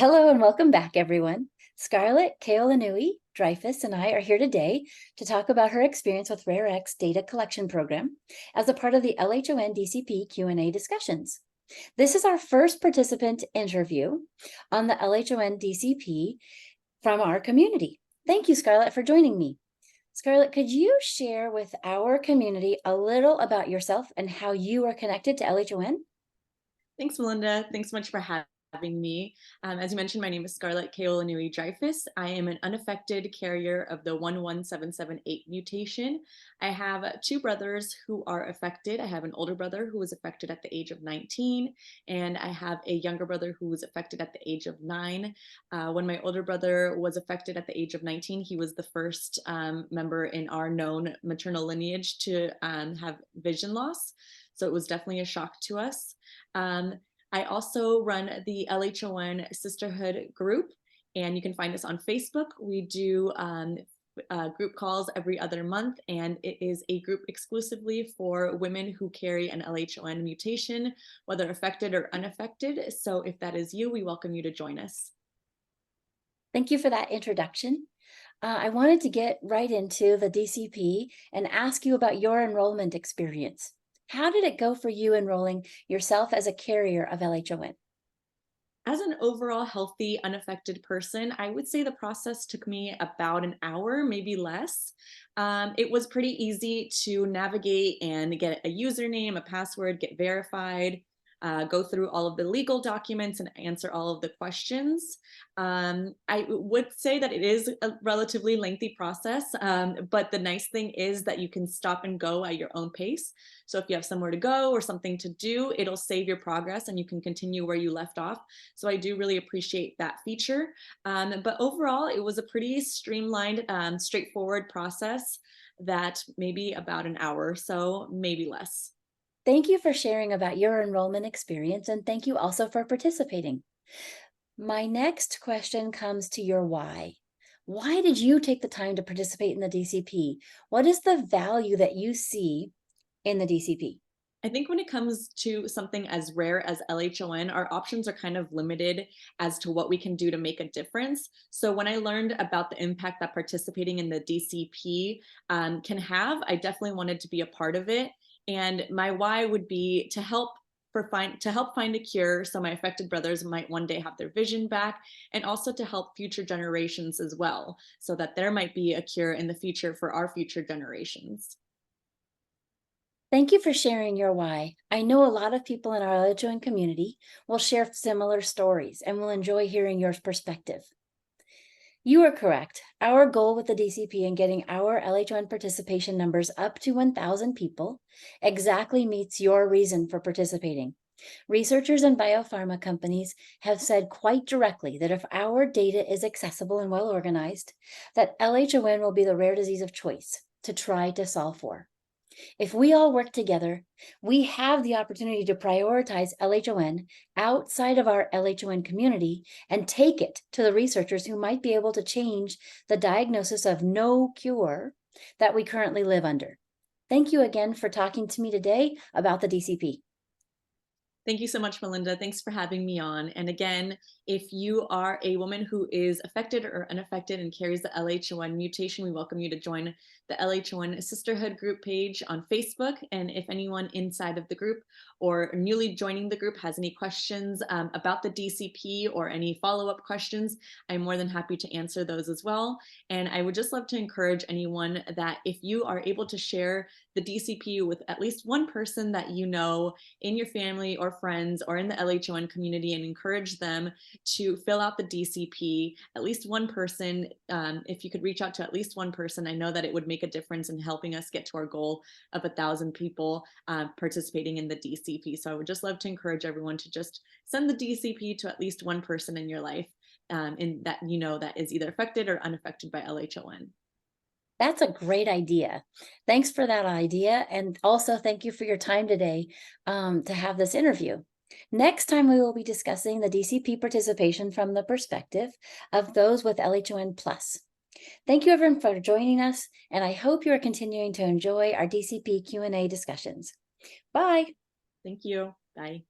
Hello and welcome back, everyone. Scarlett, Keolanui, Dreifuss, and I are here today to talk about her experience with RareX Data Collection Program as a part of the LHON DCP Q&A discussions. This is our first participant interview on the LHON DCP from our community. Thank you, Scarlett, for joining me. Scarlett, could you share with our community a little about yourself and how you are connected to LHON? Thanks, Melinda. Thanks so much for having me. As you mentioned, my name is Scarlett Keolanui Dreifuss. I am an unaffected carrier of the 11778 mutation. I have two brothers who are affected. I have an older brother who was affected at the age of 19, and I have a younger brother who was affected at the age of 9. When my older brother was affected at the age of 19, he was the first member in our known maternal lineage to have vision loss. So it was definitely a shock to us. I also run the LHON Sisterhood group, and you can find us on Facebook. We do group calls every other month, and it is a group exclusively for women who carry an LHON mutation, whether affected or unaffected. So if that is you, we welcome you to join us. Thank you for that introduction. I wanted to get right into the DCP and ask you about your enrollment experience. How did it go for you enrolling yourself as a carrier of LHON? As an overall healthy, unaffected person, I would say the process took me about an hour, maybe less. It was pretty easy to navigate and get a username, a password, get verified, go through all of the legal documents and answer all of the questions. I would say that it is a relatively lengthy process, but the nice thing is that you can stop and go at your own pace. So if you have somewhere to go or something to do, it'll save your progress and you can continue where you left off. So I do really appreciate that feature. But overall, it was a pretty streamlined, straightforward process that maybe about an hour or so, maybe less. Thank you for sharing about your enrollment experience, and thank you also for participating. My next question comes to your why. Why did you take the time to participate in the DCP? What is the value that you see in the DCP? I think when it comes to something as rare as LHON, our options are kind of limited as to what we can do to make a difference. So when I learned about the impact that participating in the DCP can have, I definitely wanted to be a part of it. And my why would be to help find a cure so my affected brothers might one day have their vision back, and also to help future generations as well, so that there might be a cure in the future for our future generations. Thank you for sharing your why. I know a lot of people in our LHON community will share similar stories and will enjoy hearing your perspective. You are correct. Our goal with the DCP and getting our LHON participation numbers up to 1,000 people exactly meets your reason for participating. Researchers and biopharma companies have said quite directly that if our data is accessible and well organized, that LHON will be the rare disease of choice to try to solve for. If we all work together, we have the opportunity to prioritize LHON outside of our LHON community and take it to the researchers who might be able to change the diagnosis of no cure that we currently live under. Thank you again for talking to me today about the DCP. Thank you so much, Melinda. Thanks for having me on. And again, if you are a woman who is affected or unaffected and carries the LHON mutation, we welcome you to join the LHON Sisterhood group page on Facebook. And if anyone inside of the group or newly joining the group has any questions about the DCP or any follow-up questions, I'm more than happy to answer those as well. And I would just love to encourage anyone that if you are able to share the DCP with at least one person that you know in your family or friends or in the LHON community, and encourage them to fill out the DCP, at least one person, if you could reach out to at least one person, I know that it would make a difference in helping us get to our goal of 1,000 people participating in the DCP. So I would just love to encourage everyone to just send the DCP to at least one person in your life in that you know that is either affected or unaffected by LHON. That's a great idea. Thanks for that idea. And also thank you for your time today to have this interview. Next time, we will be discussing the DCP participation from the perspective of those with LHON+. Thank you everyone for joining us, and I hope you are continuing to enjoy our DCP Q&A discussions. Bye. Thank you. Bye.